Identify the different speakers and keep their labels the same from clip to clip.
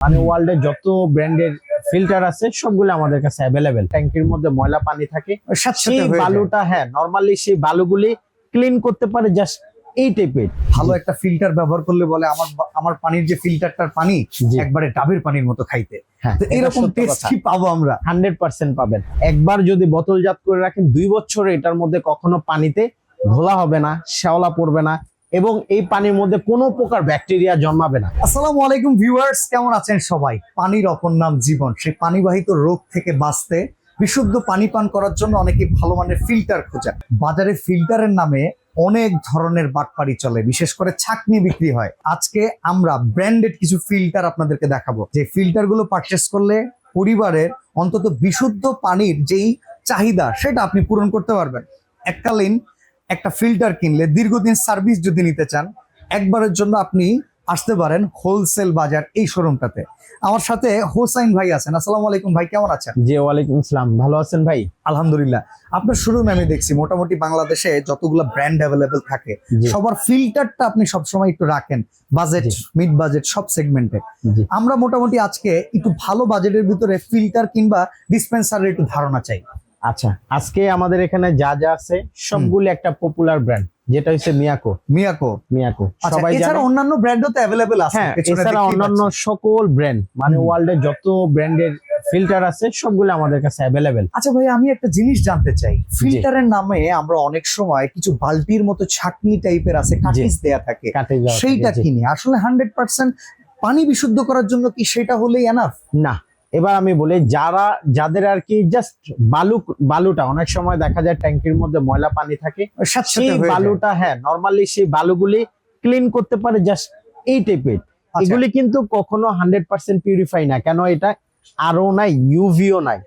Speaker 1: মানে ওয়ার্ল্ডে যত ব্র্যান্ডের ফিল্টার আছে সবগুলো আমাদের কাছে অ্যাভেলেবেল। ট্যাঙ্কির মধ্যে ময়লা পানি থাকে, সেই বালুটা বালুগুলি ক্লিন করতে পারে জাস্ট এই টাইপের
Speaker 2: ভালো একটা ফিল্টার ব্যবহার করলে বলে আমার পানির যে ফিল্টারটার পানি একবারে ডাবের পানির মতো খাইতে। তো এরকম টেস্ট কি পাবো আমরা?
Speaker 1: 100% পাবেন। একবার যদি বোতলজাত করে রাখেন 2 বছর এটার মধ্যে কখনো পানিতে ঘোলা হবে না, শ্যাওলা পড়বে না এবং এই পানির মধ্যে কোনো প্রকার ব্যাকটেরিয়া জন্মাবে না।
Speaker 2: আসসালামু আলাইকুম ভিউয়ার্স, কেমন আছেন সবাই? পানির অপর নাম জীবন। সেই পানিবাহিত রোগ থেকে বাঁচতে বিশুদ্ধ পানি পান করার জন্য অনেকে ভালো মানের ফিল্টার খোঁজে। বাজারে ফিল্টারের নামে অনেক ধরনের বাটপাড়ি চলে, বিশেষ করে ছাঁকনি বিক্রি হয়। আজকে আমরা ব্র্যান্ডেড কিছু ফিল্টার আপনাদেরকে দেখাবো, যে ফিল্টার গুলো পারচেস করলে পরিবারের অন্তত বিশুদ্ধ পানির যেই চাহিদা সেটা আপনি পূরণ করতে পারবেন। এককালীন একটা ফিল্টার কিনলে দীর্ঘদিন সার্ভিস যদি নিতে চান, একবারের জন্য আপনি আসতে পারেন হোলসেল বাজার এই শোরুমটাতে। আমার সাথে হোসাইন ভাই আছেন। আসসালামু আলাইকুম ভাই, কেমন আছেন?
Speaker 1: জি ওয়ালাইকুম আসসালাম, ভালো আছেন ভাই?
Speaker 2: আলহামদুলিল্লাহ। আপনার শোরুমে আমি দেখছি মোটামুটি বাংলাদেশে যতগুলো ব্র্যান্ড অ্যাভেলেবেল থাকে সবার ফিল্টারটা আপনি সবসময় একটু রাখেন, বাজেট মিড বাজেট সব সেগমেন্টে। আমরা মোটামুটি আজকে একটু ভালো বাজেটের ভিতরে ফিল্টার কিংবা ডিসপেন্সারের একটু ধারণা চাই।
Speaker 1: আচ্ছা, আজকে আমাদের এখানে যা যা আছে সবগুলো একটা পপুলার ব্র্যান্ড, যেটা হচ্ছে মিয়াকো। সবাই জানে।
Speaker 2: এছাড়া অন্যান্য ব্র্যান্ডও তো অ্যাভেলেবেল আছে।
Speaker 1: হ্যাঁ, এছাড়া অন্যান্য সকল ব্র্যান্ড, মানে ওয়ার্ল্ডে যত ব্র্যান্ডের ফিল্টার আছে সবগুলো আমাদের কাছে অ্যাভেলেবেল।
Speaker 2: আচ্ছা ভাই, আমি একটা জিনিস জানতে চাই। ফিল্টারের নামে আমরা অনেক সময় কিছু বালতির মতো ছাকনি টাইপের আছে, কাটিজ দেয়া থাকে, সেইটা কিনি। আসলে 100% পানি বিশুদ্ধ করার জন্য কি সেটা হলেই এনাফ?
Speaker 1: না। এবার আমি বলি, যাদের আর কি জাস্ট বালুটা অনেক সময় দেখা যায় ট্যাঙ্কির মধ্যে ময়লা পানি থাকে, সেই বালুটা নরমালি সেই বালুগুলি ক্লিন করতে পারে জাস্ট এই টাইপের। এগুলি কিন্তু কখনো 100% পিউরিফাই না। কেন? এটা আরও নাই, ইউভিও নাই।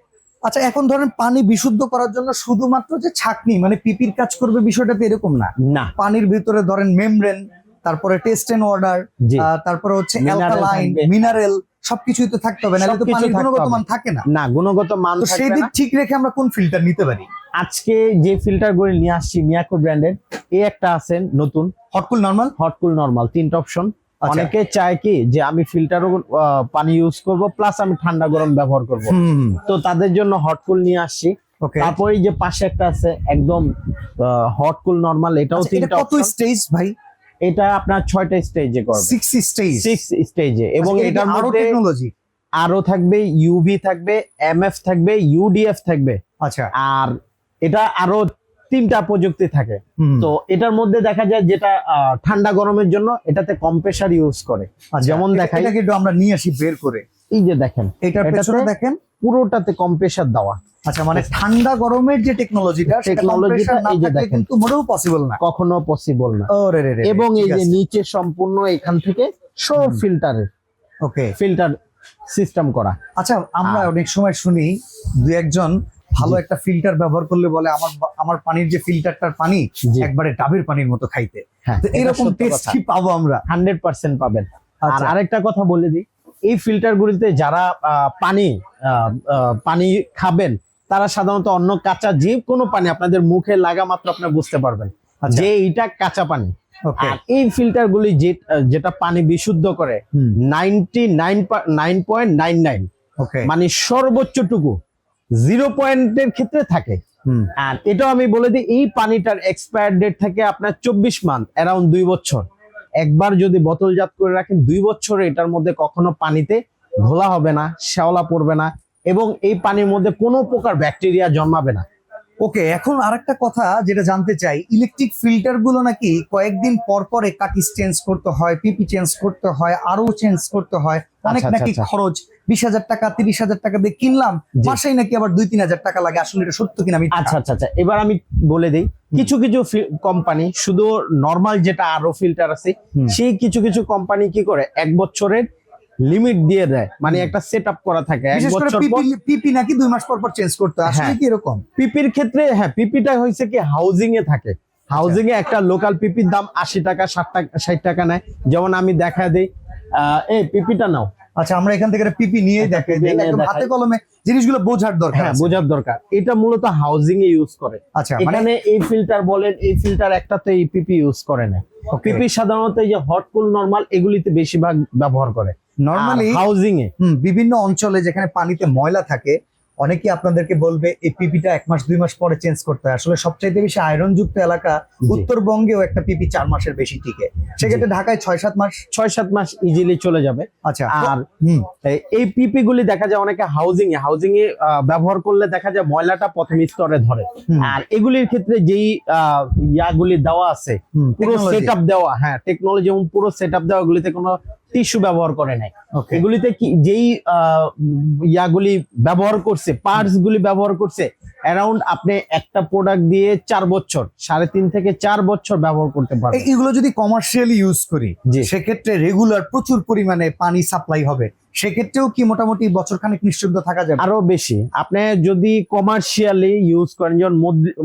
Speaker 2: আচ্ছা, এখন ধরেন পানি বিশুদ্ধ করার জন্য শুধুমাত্র যে ছাকনি মানে পিপির কাজ করবে বিষয়টা তো এরকম না। পানির ভিতরে ধরেন মেমব্রেন, তারপরে টেস্ট এন্ড অর্ডার, তারপরে হচ্ছে অ্যালকালাইন, মিনারেল সবকিছুই তো থাকতে হবে, নাহলে তো পানির গুণগত মান থাকে না।
Speaker 1: না, গুণগত মান
Speaker 2: তো সেই দিক ঠিক রেখে আমরা কোন ফিল্টার নিতে পারি?
Speaker 1: আজকে যে ফিল্টারগুলো নিয়ে আসছি মিয়াকো ব্র্যান্ডের, এই একটা আছে নতুন
Speaker 2: হটকুল নরমাল 3টা অপশন। অনেকে চায় কি যে আমি ফিল্টারও পানি ইউজ করব প্লাস আমি ঠান্ডা গরম ব্যবহার করব, তো তাদের জন্য হটকুল নিয়ে আসছি। তারপরে যে পাশে একটা আছে একদম হটকুল নরমাল, এটাও 3টা। কত স্টেজ ভাই?
Speaker 1: এটা আপনার 6টা স্টেজে করবে,
Speaker 2: 6
Speaker 1: স্টেজে। এবং এটার মধ্যে
Speaker 2: টেকনোলজি
Speaker 1: আরো থাকবে, ইউভি থাকবে, এমএফ থাকবে, ইউডিএফ থাকবে।
Speaker 2: আচ্ছা,
Speaker 1: আর এটা আরো 3টা প্রযুক্তি থাকে। তো এটার মধ্যে দেখা যায় যেটা ঠান্ডা গরমের জন্য এটাতে কম্প্রেসার ইউজ করে। যেমন দেখাই,
Speaker 2: এটাকে একটু আমরা নিয়ে আসি বের করে।
Speaker 1: এই যে দেখেন,
Speaker 2: এটার পেছনে দেখেন
Speaker 1: পুরোটাতে কম্প্রেসার দেওয়া।
Speaker 2: আচ্ছা, মানে ঠান্ডা গরমের যে টেকনোলজিটা
Speaker 1: এই যে দেখেন,
Speaker 2: কিন্তু মোটেও পসিবল না,
Speaker 1: কখনো পসিবল না। এবং এই যে নিচে সম্পূর্ণ এখান থেকে সব ফিল্টারের ফিল্টার সিস্টেম করা।
Speaker 2: আচ্ছা, আমরা অনেক সময় শুনি দুই একজন ভালো একটা ফিল্টার ব্যবহার করলে বলে আমার পানির যে ফিল্টারটার পানি একবারে ডাবের পানির মতো খাইতে। তো এরকম টেস্ট কি পাবো আমরা?
Speaker 1: 100% পাবেন। আর আরেকটা কথা বলে দিই, এই ফিল্টার গুলিতে যারা পানি খাবেন তারা সাধারণত অন্য কাঁচা যে কোনো পানি আপনাদের মুখে লাগা মাত্র আপনি বুঝতে পারবেন যে এইটা কাঁচা পানি। আর এই ফিল্টার গুলি যেটা পানি বিশুদ্ধ করে 99.99, মানে সর্বোচ্চটুকু 0 পয়েন্টের ক্ষেত্রে থাকে। আর এটাও আমি বলে দিই, এই পানিটার এক্সপায়ার ডেট থাকে আপনার 24 মান্থ, অ্যারাউন্ড 2 বছর। একবার যদি বোতলজাত করে রাখেন 2 বছর এটার মধ্যে কখনো পানিতে ঘোলা হবে না, শ্যাওলা পড়বে না এবং এই পানির মধ্যে কোনো প্রকার ব্যাকটেরিয়া জন্মাবে না।
Speaker 2: এখন আরেকটা কথা যেটা জানতে চাই, ইলেকট্রিক ফিল্টার গুলো নাকি কয়েকদিন পর পরে কাটিস চেঞ্জ করতে হয়, পিপি চেঞ্জ করতে হয়, আরো চেঞ্জ করতে হয়, অনেক নাকি খরচ। 20,000 টাকা 30,000 টাকা দিয়ে কিনলাম, মাসেই নাকি আবার 2-3,000 টাকা লাগে। আসলে এটা সত্য কিনা?
Speaker 1: আচ্ছা, এবার আমি বলে দিই, কিছু কোম্পানি শুধু নরমাল যেটা আরো ফিল্টার আছে, সেই কিছু কোম্পানি কি করে 1 বছরের লিমিট দিয়ে দেয়, মানে একটা সেট আপ করা থাকে। 1 বছর
Speaker 2: পিপি নাকি 2 মাস পর চেঞ্জ করতে হয়। আসলে কি এরকম?
Speaker 1: পিপির ক্ষেত্রে পিপিটা হয়েছে কি হাউজিং এ থাকে। হাউজিং এ একটা লোকাল পিপির দাম 80 টাকা 60 টাকা নেয়। যেমন আমি দেখা দিই, এই পিপিটা নাও।
Speaker 2: আচ্ছা, আমরা এখান থেকে পিপি নিয়ে দেখাই, হাতে কলমে জিনিসগুলো বোঝার দরকার।
Speaker 1: এটা মূলত হাউজিং এ ইউজ করে।
Speaker 2: আচ্ছা,
Speaker 1: এখানে এই ফিল্টার বলেন, এই ফিল্টার একটাতে এই পিপি ইউজ করে না। পিপি সাধারণত এই যে হট কুল নরমাল এগুলিতে বেশিরভাগ ব্যবহার করে।
Speaker 2: নরমালি
Speaker 1: হাউজিং এ
Speaker 2: বিভিন্ন অঞ্চলে যেখানে পানিতে ময়লা থাকে অনেকে আপনাদেরকে বলবে এই পিপিটা 1 মাস 2 মাস পরে চেঞ্জ করতে হয়। আসলে সবচাইতে বেশি আয়রন যুক্ত এলাকা উত্তরবঙ্গেও একটা পিপি 4 মাসের বেশি টিকে, সেক্ষেত্রে ঢাকায় 6-7 মাস
Speaker 1: 6-7 মাস ইজিলি চলে যাবে।
Speaker 2: আচ্ছা
Speaker 1: আর এই পিপি গুলি দেখা যায় অনেকে হাউজিং এ ব্যবহার করলে দেখা যায় ময়লাটা প্রথম স্তরে ধরে। আর এগুলির ক্ষেত্রে যেই ইয়াগুলি দেওয়া আছে পুরো সেটআপ দেওয়া, হ্যাঁ টেকনোলজি এবং পুরো সেটআপ দেওয়া, এগুলিতে কোনো টিস্যু ব্যবহার করে নাই। এগুলিতে কি যেই ইয়াগুলি ব্যবহার করছে, পার্টস গুলি ব্যবহার করছে, অ্যারাউন্ড আপনি একটা প্রোডাক্ট দিয়ে 4 বছর, 3.5 থেকে 4 বছর ব্যবহার করতে পারবেন।
Speaker 2: এগুলো যদি কমার্শিয়ালি ইউজ করি সেক্ষেত্রে রেগুলার প্রচুর পরিমাণে পানি সাপ্লাই হবে, সেক্ষেত্রেও কি মোটামুটি বছরখানেক নিশ্চিন্ত থাকা যাবে?
Speaker 1: আরো বেশি আপনি যদি কমার্শিয়ালি ইউজ করেন, যেমন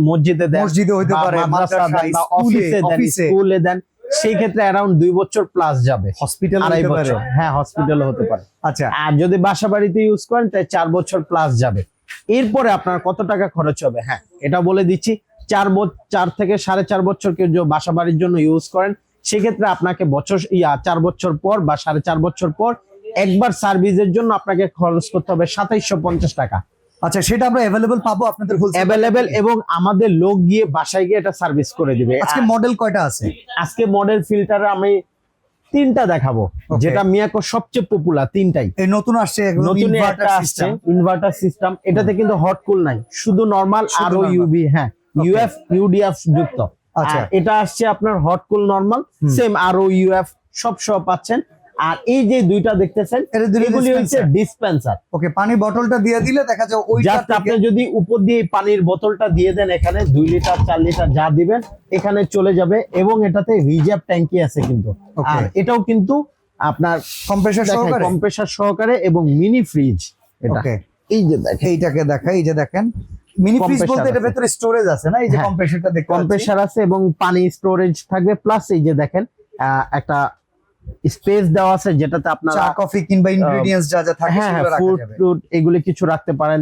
Speaker 1: মসজিদে
Speaker 2: হইতে পারে, মাদ্রাসায়,
Speaker 1: অফিসে দেন, স্কুলে দেন, সেই ক্ষেত্রে অ্যারাউন্ড 2 বছর প্লাস যাবে।
Speaker 2: হসপিটাল হতে পারে,
Speaker 1: হ্যাঁ হসপিটাল হতে পারে।
Speaker 2: আচ্ছা,
Speaker 1: আর যদি বাসা বাড়িতে ইউজ করেন তাই 4 বছর প্লাস যাবে। এরপরে আপনার কত টাকা খরচ হবে, হ্যাঁ এটা বলে দিচ্ছি। 4 থেকে 4.5 বছর কেউ যদি বাসা বাড়ির জন্য ইউজ করেন, সেক্ষেত্রে আপনাকে 4 বছর পর বা 4.5 বছর পর একবার সার্ভিসের জন্য আপনাকে খরচ করতে হবে 2750 টাকা।
Speaker 2: আচ্ছা, সেটা আমরা অ্যাভেলেবল পাবো আপনাদের হোলসেল?
Speaker 1: অ্যাভেলেবেল, এবং আমাদের লোক গিয়ে বাসায় গিয়ে এটা সার্ভিস করে দিবে।
Speaker 2: আজকে মডেল কয়টা আছে?
Speaker 1: আজকে মডেল ফিল্টার আমি 3টা দেখাবো, যেটা মিয়াকো সবচেয়ে পপুলার 3টাই।
Speaker 2: এই নতুন আসছে,
Speaker 1: নতুন একটা আসছে ইনভার্টার সিস্টেম। এটাতে কিন্তু হট কুল নাই, শুধু নরমাল আর ইউবি, হ্যাঁ ইউএফ ইউডিএফ যুক্ত। আচ্ছা, এটা আসছে আপনার হট কুল নরমাল, সেম আর ইউএফ সব পাচ্ছেন। আর এই যে দুইটা দেখতেছেন এগুলি হচ্ছে ডিসপেন্সার।
Speaker 2: ওকে, পানি বোতলটা দিয়ে দিলে দেখা যায় ওই
Speaker 1: জাস্ট আপনি যদি উপর দিয়ে পানির বোতলটা দিয়ে দেন, এখানে 2 লিটার 4 লিটার যা দিবেন এখানে চলে যাবে। এবং এটাতে রিজার্ভ ট্যাঙ্কি আছে কিন্তু, আর এটাও কিন্তু আপনার কম্প্রেসার সহকারে এবং মিনি ফ্রিজ। এটা এই যে দেখেন,
Speaker 2: এইটাকে দেখাই, এই যে দেখেন মিনি ফ্রিজ বলতে এর ভিতরে স্টোরেজ আছে না? এই যে কম্প্রেসারটা দেখতে,
Speaker 1: কম্প্রেসার আছে এবং পানি স্টোরেজ থাকবে। প্লাস এই যে দেখেন একটা স্পেস দেওয়া আছে, যেটাতে আপনারা
Speaker 2: চা কফি কিংবা ইনগ্রেডিয়েন্টস যা যা থাকে সেগুলো রাখা যাবে।
Speaker 1: ফুড এগুলি কিছু রাখতে পারেন,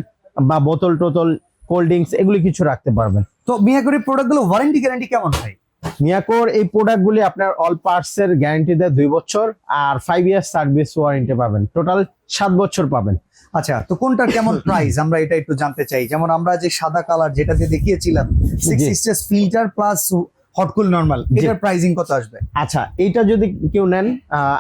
Speaker 1: বা বোতল টোতল কোল্ড ড্রিঙ্কস এগুলি কিছু রাখতে পারবেন।
Speaker 2: তো মিয়াকোর প্রোডাক্টগুলো ওয়ারেন্টি গ্যারান্টি কেমন হয়?
Speaker 1: মিয়াকোর এই প্রোডাক্টগুলি আপনার অল পার্টস এর গ্যারান্টি দেয় 2 বছর, আর 5 ইয়ার্স সার্ভিস ওয়ারেন্টি পাবেন, টোটাল 7 বছর পাবেন।
Speaker 2: আচ্ছা, তো কোনটার কেমন প্রাইস আমরা এটা একটু জানতে চাই। যেমন আমরা যে সাদা কালার যেটাতে দেখিয়েছিলাম 6 স্টেজ ফিল্টার প্লাস হট কুল নরমাল, এটার প্রাইসিং কত আসবে?
Speaker 1: আচ্ছা, এইটা যদি কেউ নেন,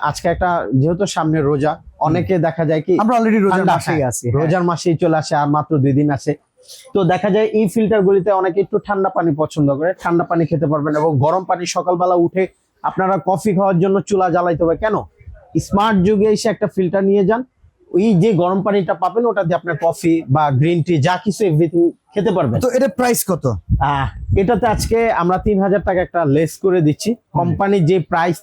Speaker 1: আজকে একটা যেহেতু সামনে রোজা, অনেকে দেখা যায় কি
Speaker 2: আমরা অলরেডি রোজার মাসেই আছি,
Speaker 1: রোজার মাসেই চলে আসে, আর মাত্র 2 দিন আছে। তো দেখা যায় এই ফিল্টার গুলিতে অনেকে একটু ঠান্ডা পানি পছন্দ করে, ঠান্ডা পানি খেতে পারবেন। এবং গরম পানি সকালবেলা উঠে আপনারা কফি খাওয়ার জন্য চুলা জ্বালাইতে হবে কেন, স্মার্ট যুগে এসে একটা ফিল্টার নিয়ে যান, ওই যে গরম পানিটা পাবেন ওটা দিয়ে আপনার কফি বা গ্রিন টি যা কিছু এভরিথিং খেতে পারবেন।
Speaker 2: তো এটা প্রাইস কত?
Speaker 1: এটাতে আজকে আমরা 3000 টাকা একটা লেস করে দিচ্ছি। কোম্পানির যে প্রাইস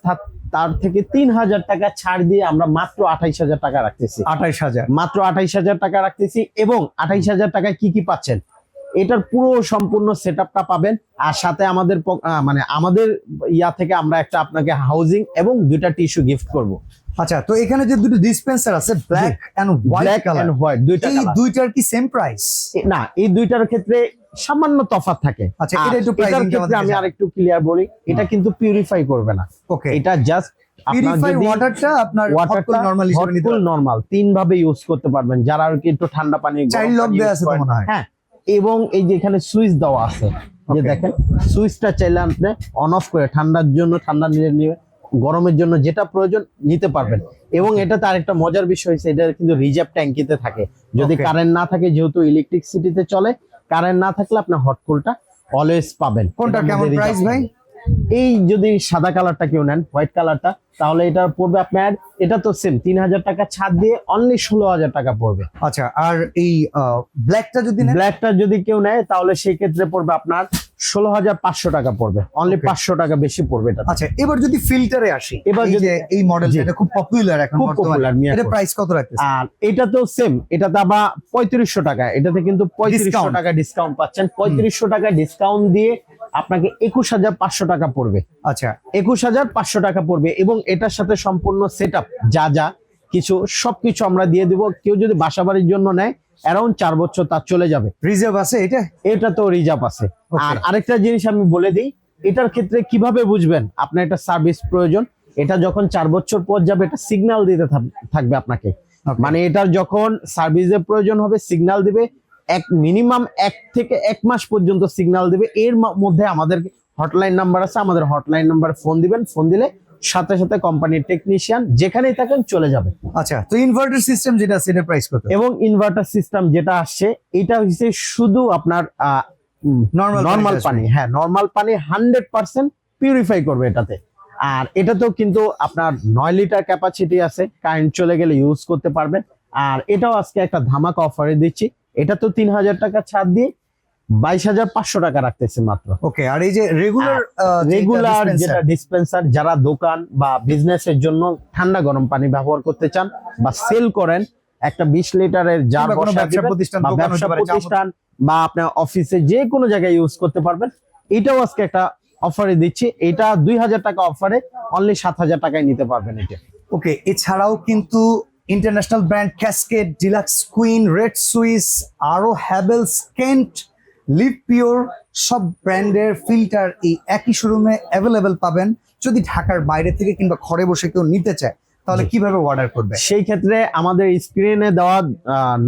Speaker 1: তার থেকে 3000 টাকা ছাড় দিয়ে আমরা মাত্র 28000 টাকা রাখতেছি।
Speaker 2: 28000,
Speaker 1: মাত্র 28000 টাকা রাখতেছি। এবং 28000 টাকায় কি কি পাচ্ছেন, এটার পুরো সম্পূর্ণ সেটআপটা পাবেন। আর সাথে আমাদের মানে আমাদের ইয়া থেকে আমরা একটা আপনাকে হাউজিং এবং 2টা টিস্যু গিফট করব।
Speaker 2: আচ্ছা, তো এখানে যে দুটো ডিসপেন্সার আছে ব্ল্যাক এন্ড হোয়াইট কালার, এই দুইটার কি সেম প্রাইস?
Speaker 1: না, এই দুইটার ক্ষেত্রে সামান্য তফাৎ থাকে।
Speaker 2: আচ্ছা, এটা একটু প্রাইসিং
Speaker 1: ক্ষেত্রে আমি আরেকটু ক্লিয়ার বলি, এটা কিন্তু পিউরিফাই করবে না।
Speaker 2: ওকে,
Speaker 1: এটা জাস্ট
Speaker 2: পিউরিফাই ওয়াটারটা আপনার হটকুল নরমাল হিসেবে নিতে পারবেন।
Speaker 1: নরমাল 3 ভাবে ইউজ করতে পারবেন, যারা আর কি একটু ঠান্ডা পানি
Speaker 2: চাইল্ড লক দেয়া আছে তো মনে হয়।
Speaker 1: হ্যাঁ, এবং এই যে এখানে সুইচ দেওয়া আছে, যে দেখেন সুইচটা চাইলে আপনি অন অফ করে ঠান্ডার জন্য ঠান্ডা নিয়ে, গরমের জন্য যেটা প্রয়োজন নিতে পারবেন। এবং এটাতে আরেকটা মজার বিষয় হচ্ছে, এটা কিন্তু রিজার্ভ ট্যাঙ্কিতে থাকে। যদি কারেন্ট না থাকে, যেহেতু ইলেকট্রিসিটিতে চলে, কারেন্ট না থাকলে আপনি হট কুলটা অলওয়েজ পাবেন।
Speaker 2: কোনটা কেমন প্রাইস ভাই?
Speaker 1: এই যদি সাদা কালারটা কেউ নেন, হোয়াইট কালারটা, তাহলে এটা পড়বে আপনার, এটা তো সেম 3000 টাকা ছাড় দিয়ে অনলি 16000 টাকা পড়বে।
Speaker 2: আচ্ছা, আর এই ব্ল্যাকটা
Speaker 1: যদি কেউ নেয়, তাহলে সেই ক্ষেত্রে পড়বে আপনার 16500 টাকা পড়বে, অনলি 500 টাকা বেশি পড়বে এটা।
Speaker 2: আচ্ছা, এবার যদি ফিল্টারে আসি,
Speaker 1: এবার যদি
Speaker 2: এই মডেলটা, এটা খুব পপুলার এখন বর্তমানে, এটা প্রাইস কত রাখতেছেন?
Speaker 1: আর এটা তো সেম, এটাতে আবার 3500 টাকা, এটাতে কিন্তু 3500 টাকা ডিসকাউন্ট পাচ্ছেন। 3500 টাকা ডিসকাউন্ট দিয়ে আপনাকে 21500 টাকা পড়বে।
Speaker 2: আচ্ছা,
Speaker 1: 21500 টাকা পড়বে। এবং এটার সাথে সম্পূর্ণ সেটআপ যা কিছু সবকিছু আমরা দিয়ে দিব। কেউ যদি বাসাবাড়ির জন্য নেয়, অ্যারাউন্ড 4 বছর তার চলে যাবে।
Speaker 2: রিজার্ভ আছে
Speaker 1: এটা তো রিজার্ভ আছে। আর আরেকটা জিনিস আমি বলে দিই, এটার ক্ষেত্রে কিভাবে বুঝবেন আপনার একটা সার্ভিস প্রয়োজন, এটা যখন 4 বছর পর যাবে এটা সিগন্যাল দিতে থাকবে আপনাকে। মানে এটার যখন সার্ভিসের প্রয়োজন হবে সিগন্যাল দিবে, মিনিমাম 1 থেকে 1 মাস পর্যন্ত সিগন্যাল দিবে। এর মধ্যে আমাদের হটলাইন নাম্বার আছে, আমাদের হটলাইন নাম্বারে ফোন দিবেন, ফোন দিলে সাথে সাথে কোম্পানির টেকনিশিয়ান যেখানেই থাকেন চলে যাবে।
Speaker 2: আচ্ছা, তো ইনভার্টার সিস্টেম যেটা আছে এটার প্রাইস কত?
Speaker 1: এবং ইনভার্টার সিস্টেম যেটা আসছে এটা হচ্ছে শুধু আপনার নরমাল পানি, হ্যাঁ নরমাল পানি 100% পিউরিফাই করবে এটাতে। আর এটাতেও কিন্তু আপনার 9 লিটার ক্যাপাসিটি আছে, কারেন্ট চলে গেলে ইউজ করতে পারবেন। আর এটাও আজকে একটা ধামাকা অফারে দিচ্ছি, এটা তো 3000 টাকা ছাড় দিয়ে 22,500 টাকা রাখতেছে মাত্র।
Speaker 2: ওকে, আর এই যে
Speaker 1: রেগুলার যেটা ডিসপেন্সার, যারা দোকান বা বিজনেসের জন্য ঠান্ডা গরম পানি ব্যবহার করতে চান বা সেল করেন, একটা 20 লিটারের জার ব্যবসা প্রতিষ্ঠান বা আপনার অফিসে যে কোনো জায়গায় ইউজ করতে পারবেন। এটাও আজকে একটা অফারে দিচ্ছি, এটা 2000 টাকা অফারে অনলি 7000 টাকায় নিতে পারবেন এটা।
Speaker 2: ওকে, এছাড়াও কিন্তু international brand cascade, deluxe queen, red Swiss, আরো হ্যাভেলস, কেন্ট, লিভ পিওর সব ব্র্যান্ডের ফিল্টার এই একই শোরুমে অ্যাভেলেবেল পাবেন। যদি ঢাকার বাইরে থেকে কিংবা ঘরে বসে কেউ নিতে চায় তাহলে কিভাবে অর্ডার করবে?
Speaker 1: সেই ক্ষেত্রে আমাদের স্ক্রিনে দেওয়া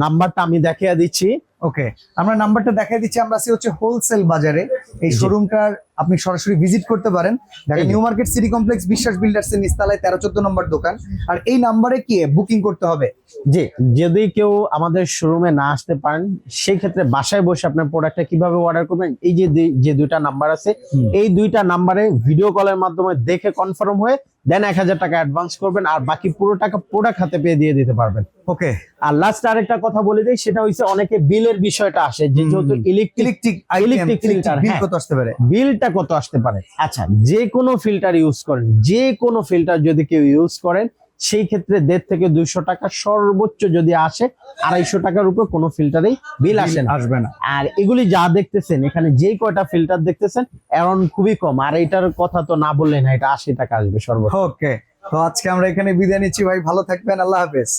Speaker 1: নাম্বারটা আমি দেখিয়ে দিচ্ছি।
Speaker 2: ওকে, আমরা নাম্বারটা দেখাই দিচ্ছি। আমরা আছি হচ্ছে হোলসেল বাজারে, এই শোরুমটার আপনি সরাসরি ভিজিট করতে পারেন। Dhaka new market city complex বিশ্বাস বিল্ডার্স এর নিচতলায় 13-14 নম্বর দোকান। আর এই নাম্বারে কি বুকিং করতে হবে?
Speaker 1: জি, যদি কেউ আমাদের শোরুমে না আসতে পারেন সেই ক্ষেত্রে বাসায় বসে আপনার প্রোডাক্টটা কিভাবে অর্ডার করবেন, এই যে দুইটা নাম্বার আছে, এই দুইটা নাম্বারে ভিডিও কলের মাধ্যমে দেখে কনফার্ম হয়ে দেন 1000 টাকা অ্যাডভান্স করবেন, আর বাকি পুরো টাকা প্রোডাক্ট হাতে পেয়ে দিয়ে দিতে পারবেন।
Speaker 2: ওকে,
Speaker 1: আর লাস্ট আরেকটা কথা বলে দিই, সেটা হচ্ছে অনেকে বিলের বিষয়টা আসে, যে যেহেতু ইলেকট্রিক ফিল্টার,
Speaker 2: বিল কত আসতে পারে?
Speaker 1: বিলটা কত আসতে পারে? আচ্ছা, যে কোনো ফিল্টার ইউজ করেন, যে কোনো ফিল্টার যদি কেউ ইউজ করেন সেই ক্ষেত্রে 150 থেকে 200 টাকা সর্বোচ্চ যদি আসে, 250 টাকার উপরে কোনো ফিল্টারেই বিল আসবে না। আর এগুলি যা দেখতেছেন এখানে যে কয়টা ফিল্টার দেখতেছেন অ্যারাউন্ড খুবই কম, আর এটার কথা তো না বললেন না, এটা 80 টাকা আসবে সর্বোচ্চ।
Speaker 2: ওকে, তো আজকে আমরা এখানে বিদায় নিচ্ছি ভাই, ভালো থাকবেন, আল্লাহ হাফেজ।